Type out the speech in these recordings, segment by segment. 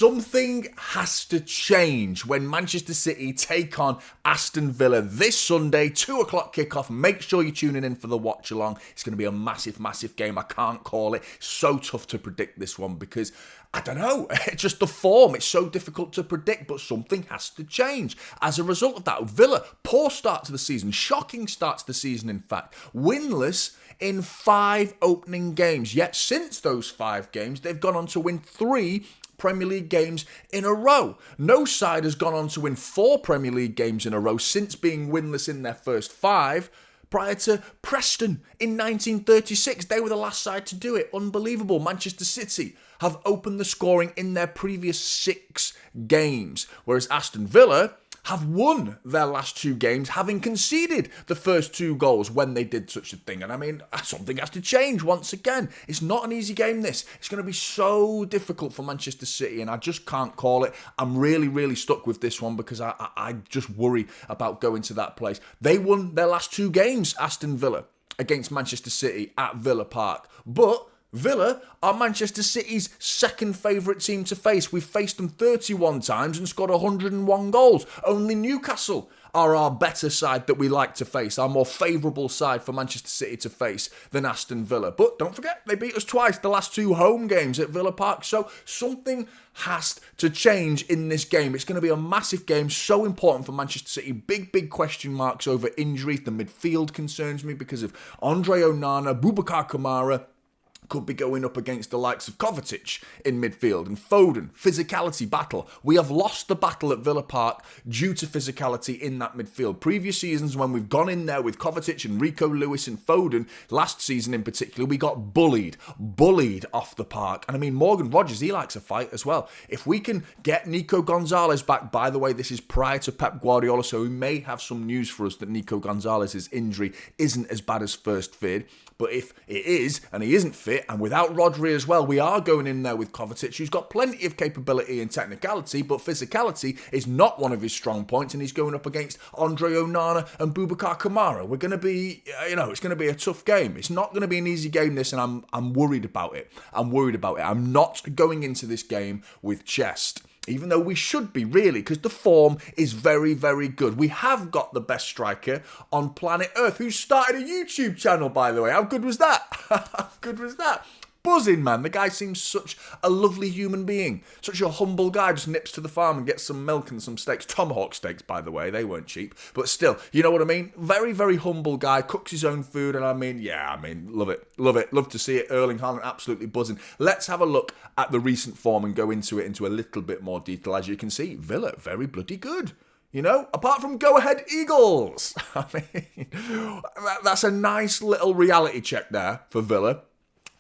Something has to change when Manchester City take on Aston Villa this Sunday, 2 o'clock kickoff. Make sure you're tuning in for the watch along. It's going to be a massive, massive game. I can't call it. It's so tough to predict this one because, I don't know, it's just the form. It's so difficult to predict, but something has to change. As a result of that, Villa, poor start to the season, shocking start to the season, in fact, winless in 5 opening games. Yet since those 5 games, they've gone on to win 3 Premier League games in a row. No side has gone on to win 4 Premier League games in a row since being winless in their first 5. Prior to Preston in 1936. They were the last side to do it. Unbelievable. Manchester City have opened the scoring in their previous 6 games, whereas Aston Villa have won their last 2 games, having conceded the first 2 goals when they did such a thing. And I mean, something has to change once again. It's not an easy game, this. It's going to be so difficult for Manchester City, and I just can't call it. I'm really, really stuck with this one because I just worry about going to that place. They won their last 2 games, Aston Villa, against Manchester City at Villa Park. But Villa are Manchester City's second favourite team to face. We've faced them 31 times and scored 101 goals. Only Newcastle are our better side that we like to face, our more favourable side for Manchester City to face than Aston Villa. But don't forget, they beat us twice, the last 2 home games at Villa Park. So something has to change in this game. It's going to be a massive game, so important for Manchester City. Big, big question marks over injuries. The midfield concerns me because of Andre Onana, Boubacar Kamara, could be going up against the likes of Kovacic in midfield and Foden. Physicality battle. We have lost the battle at Villa Park due to physicality in that midfield. Previous seasons when we've gone in there with Kovacic and Rico Lewis and Foden, last season in particular, we got bullied off the park. And I mean, Morgan Rogers, he likes a fight as well. If we can get Nico Gonzalez back, by the way, this is prior to Pep Guardiola, so we may have some news for us that Nico Gonzalez's injury isn't as bad as first feared. But if it is, and he isn't fit, and without Rodri as well, we are going in there with Kovacic, who's got plenty of capability and technicality, but physicality is not one of his strong points, and he's going up against Andre Onana and Boubacar Kamara. We're going to be, it's going to be a tough game. It's not going to be an easy game, this, and I'm worried about it. I'm not going into this game with chest. Even though we should be, really, because the form is very, very good. We have got the best striker on planet Earth, who started a YouTube channel, by the way. How good was that? How good was that? Buzzing, man. The guy seems such a lovely human being. Such a humble guy. Just nips to the farm and gets some milk and some steaks. Tomahawk steaks, by the way. They weren't cheap. But still, you know what I mean? Very, very humble guy. Cooks his own food. And love it. Love it. Love to see it. Erling Haaland absolutely buzzing. Let's have a look at the recent form and go into a little bit more detail. As you can see, Villa, very bloody good. Apart from Go Ahead Eagles. I mean, that's a nice little reality check there for Villa.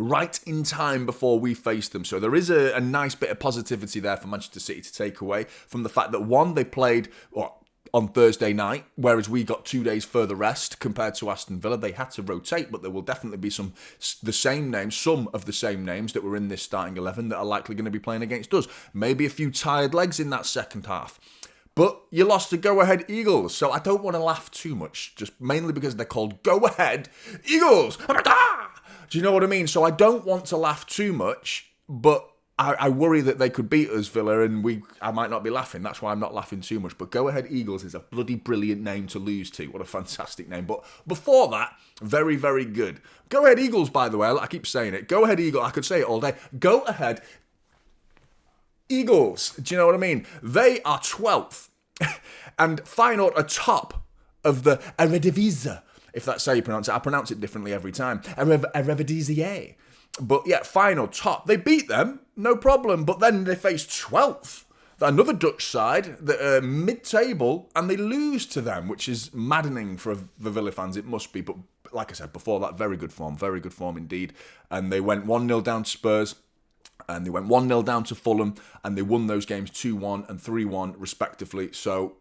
Right in time before we face them. So there is a nice bit of positivity there for Manchester City to take away from the fact that, one, they played on Thursday night, whereas we got 2 days further rest compared to Aston Villa. They had to rotate, but there will definitely be some of the same names that were in this starting 11 that are likely going to be playing against us. Maybe a few tired legs in that second half. But you lost to Go Ahead Eagles, so I don't want to laugh too much, just mainly because they're called Go Ahead Eagles. Do you know what I mean? So I don't want to laugh too much, but I worry that they could beat us, Villa, and I might not be laughing. That's why I'm not laughing too much. But Go Ahead Eagles is a bloody brilliant name to lose to. What a fantastic name. But before that, very, very good. Go Ahead Eagles, by the way, I keep saying it. Go Ahead Eagles, I could say it all day. Go Ahead Eagles. Do you know what I mean? They are 12th and Feyenoord are top of the Eredivisie. If that's how you pronounce it. I pronounce it differently every time. Eredivisie. But yeah, Feyenoord top. They beat them, no problem. But then they face 12th. Another Dutch side that are mid-table, and they lose to them, which is maddening for the Villa fans. It must be. But like I said before, that very good form indeed. And they went 1-0 down to Spurs. And they went 1-0 down to Fulham. And they won those games 2-1 and 3-1 respectively. So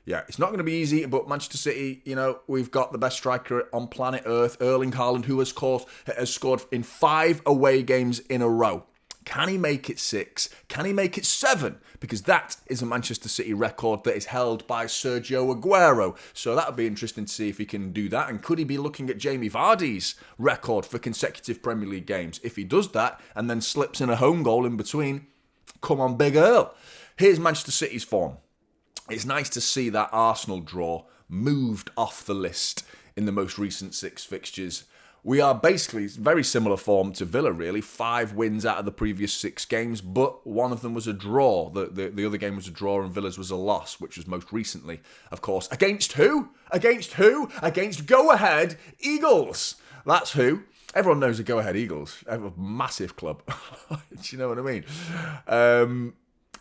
yeah, it's not going to be easy, but Manchester City, we've got the best striker on planet Earth, Erling Haaland, who has scored in 5 away games in a row. Can he make it 6? Can he make it 7? Because that is a Manchester City record that is held by Sergio Aguero. So that would be interesting to see if he can do that. And could he be looking at Jamie Vardy's record for consecutive Premier League games? If he does that and then slips in a home goal in between, Come on, Big Earl. Here's Manchester City's form. It's nice to see that Arsenal draw moved off the list in the most recent 6 fixtures. We are basically very similar form to Villa, really. 5 wins out of the previous 6 games, but one of them was a draw. The other game was a draw and Villa's was a loss, which was most recently, of course, against who? Against who? Against Go Ahead Eagles. That's who. Everyone knows the Go Ahead Eagles. They're a massive club. Do you know what I mean?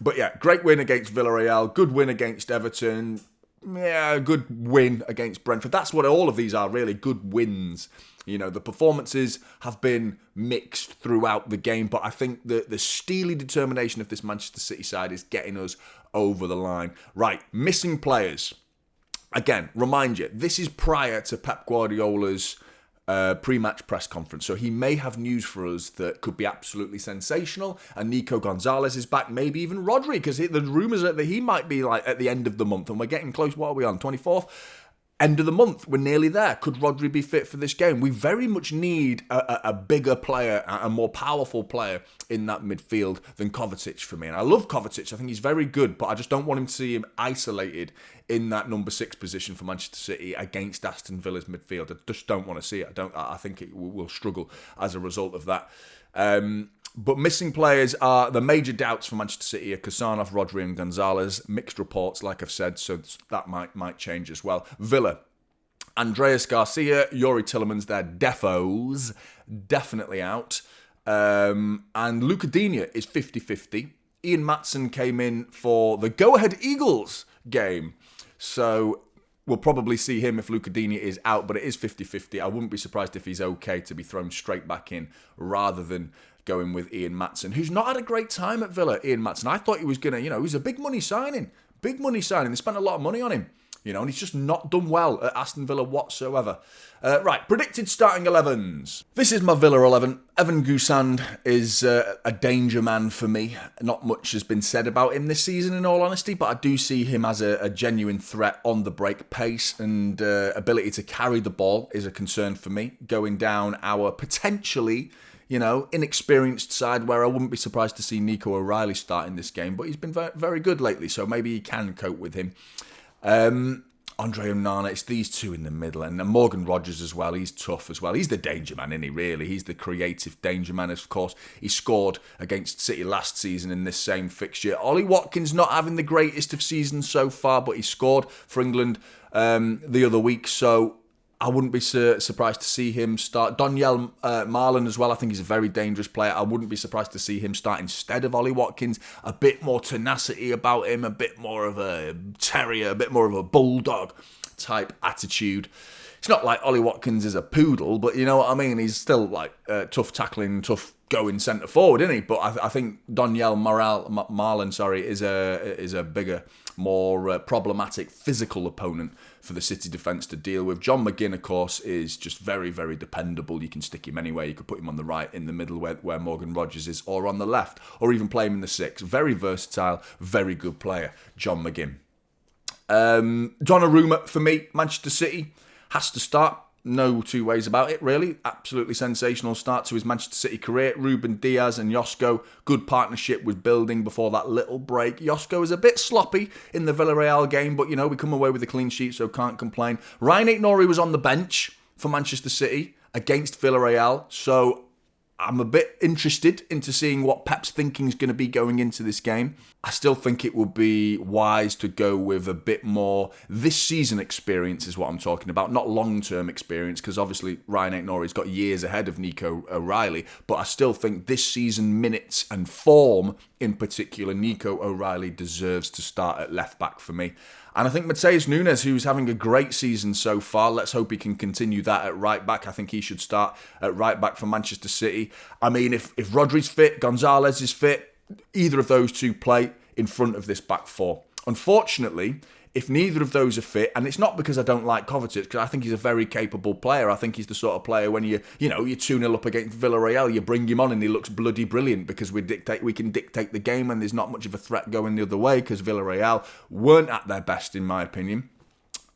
But yeah, great win against Villarreal. Good win against Everton. Yeah, good win against Brentford. That's what all of these are, really. Good wins. You know, the performances have been mixed throughout the game, but I think the steely determination of this Manchester City side is getting us over the line. Right, missing players. Again, remind you, this is prior to Pep Guardiola's pre-match press conference, so he may have news for us that could be absolutely sensational. And Nico Gonzalez is back, maybe even Rodri, because the rumours are that he might be like at the end of the month, and we're getting close. What are we on? 24th? End of the month, we're nearly there. Could Rodri be fit for this game? We very much need a bigger player, a more powerful player in that midfield than Kovacic for me. And I love Kovacic. I think he's very good, but I just don't want him to see him isolated in that number 6 position for Manchester City against Aston Villa's midfield. I just don't want to see it. I think it will struggle as a result of that. But missing players are the major doubts for Manchester City are Kasanov, Rodri and Gonzalez. Mixed reports, like I've said, so that might change as well. Villa, Andreas Garcia, Yuri Tillemans, they're defos, definitely out. And Luca Digne is 50-50. Ian Maatsen came in for the Go Ahead Eagles game. So we'll probably see him if Luca Digne is out, but it is 50-50. I wouldn't be surprised if he's okay to be thrown straight back in rather than going with Ian Maatsen, who's not had a great time at Villa. Ian Maatsen, I thought he was going to, he was a big money signing. They spent a lot of money on him, and he's just not done well at Aston Villa whatsoever. Right, predicted starting 11s. This is my Villa 11. Evan Gusand is a danger man for me. Not much has been said about him this season, in all honesty, but I do see him as a genuine threat on the break. Pace and ability to carry the ball is a concern for me, going down our potentially inexperienced side, where I wouldn't be surprised to see Nico O'Reilly start in this game, but he's been very, very good lately, so maybe he can cope with him. Andre Onana, it's these two in the middle, and Morgan Rogers as well. He's tough as well. He's the danger man, isn't he, really? He's the creative danger man, of course. He scored against City last season in this same fixture. Ollie Watkins not having the greatest of seasons so far, but he scored for England the other week, so I wouldn't be surprised to see him start. Donyell Marlon as well. I think he's a very dangerous player. I wouldn't be surprised to see him start instead of Ollie Watkins. A bit more tenacity about him, a bit more of a terrier, a bit more of a bulldog type attitude. It's not like Ollie Watkins is a poodle, but you know what I mean? He's still like tough tackling, tough going centre forward, isn't he? But I think Donyell Marlon, is a bigger, more problematic physical opponent for the City defence to deal with. John McGinn, of course, is just very, very dependable. You can stick him anywhere. You could put him on the right, in the middle where Morgan Rogers is, or on the left, or even play him in the 6. Very versatile, very good player, John McGinn. Donnarumma, for me, Manchester City, has to start. No two ways about it, really. Absolutely sensational start to his Manchester City career. Ruben Diaz and Josko, good partnership was building before that little break. Josko was a bit sloppy in the Villarreal game, but, we come away with a clean sheet, so can't complain. Ryan Aït-Nouri was on the bench for Manchester City against Villarreal, so I'm a bit interested into seeing what Pep's thinking is going to be going into this game. I still think it would be wise to go with a bit more this season experience is what I'm talking about, not long-term experience, because obviously Ryan Aït-Nouri's got years ahead of Nico O'Reilly, but I still think this season minutes and form in particular, Nico O'Reilly deserves to start at left-back for me. And I think Matheus Nunes, who's having a great season so far, let's hope he can continue that at right-back. I think he should start at right-back for Manchester City. I mean, if Rodri's fit, Gonzalez is fit, either of those two play in front of this back four. Unfortunately, if neither of those are fit, and it's not because I don't like Kovacic, because I think he's a very capable player. I think he's the sort of player when you're 2-0 up against Villarreal, you bring him on and he looks bloody brilliant because we can dictate the game and there's not much of a threat going the other way because Villarreal weren't at their best, in my opinion.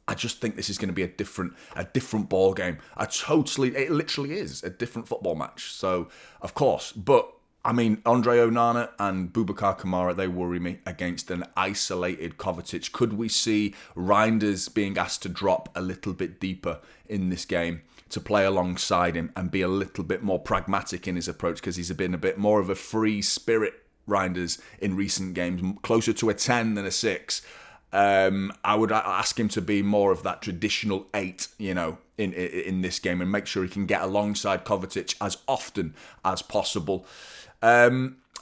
I just think this is going to be a different ball game. It literally is a different football match. So, of course, but I mean, Andre Onana and Boubacar Kamara, they worry me against an isolated Kovacic. Could we see Reinders being asked to drop a little bit deeper in this game to play alongside him and be a little bit more pragmatic in his approach, because he's been a bit more of a free spirit, Reinders, in recent games, closer to a 10 than a 6. I would ask him to be more of that traditional 8, in this game, and make sure he can get alongside Kovacic as often as possible. A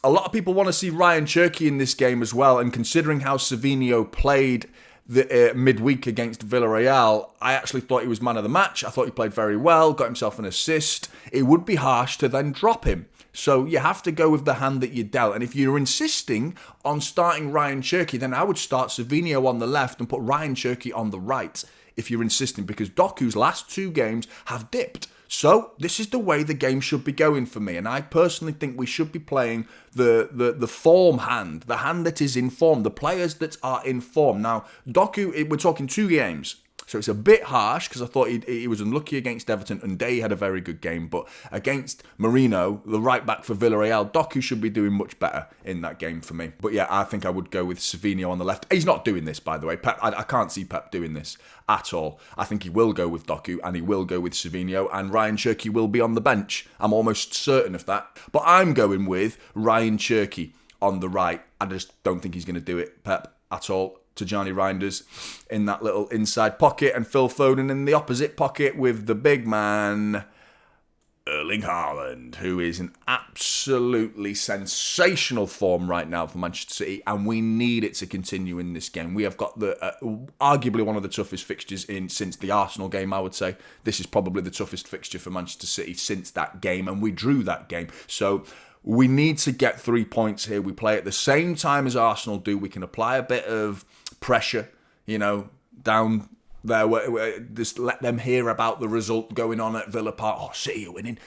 lot of people want to see Ryan Cherki in this game as well, and considering how Savinho played the midweek against Villarreal, I actually thought he was man of the match. I thought he played very well, got himself an assist. It would be harsh to then drop him. So you have to go with the hand that you dealt. And if you're insisting on starting Ryan Cherki, then I would start Savinho on the left and put Ryan Cherki on the right, if you're insisting, because Doku's last 2 games have dipped. So this is the way the game should be going for me. And I personally think we should be playing the form hand, the hand that is in form, the players that are in form. Now, Doku, we're talking 2 games. So it's a bit harsh, because I thought he was unlucky against Everton, and Day had a very good game. But against Marino, the right back for Villarreal, Doku should be doing much better in that game for me. But yeah, I think I would go with Savinho on the left. He's not doing this, by the way. Pep, I can't see Pep doing this at all. I think he will go with Doku, and he will go with Savinho, and Ryan Cherki will be on the bench. I'm almost certain of that. But I'm going with Ryan Cherki on the right. I just don't think he's going to do it, Pep, at all. To Johnny Reinders in that little inside pocket, and Phil Foden in the opposite pocket with the big man, Erling Haaland, who is in absolutely sensational form right now for Manchester City, and we need it to continue in this game. We have got the arguably one of the toughest fixtures since the Arsenal game, I would say. This is probably the toughest fixture for Manchester City since that game, and we drew that game. So we need to get 3 points here. We play at the same time as Arsenal do. We can apply a bit of pressure, down there. Just let them hear about the result going on at Villa Park. Oh, City are winning.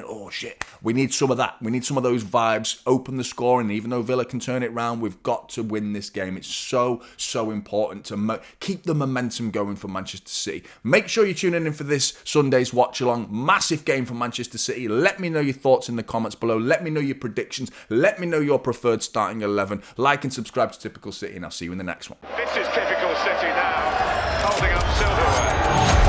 Oh, shit. We need some of that. We need some of those vibes. Open the scoring. Even though Villa can turn it round, we've got to win this game. It's so important to keep the momentum going for Manchester City. Make sure you tune in for this Sunday's watch-along. Massive game for Manchester City. Let me know your thoughts in the comments below. Let me know your predictions. Let me know your preferred starting 11. Like and subscribe to Typical City, and I'll see you in the next one. This is Typical City now, holding up silverware.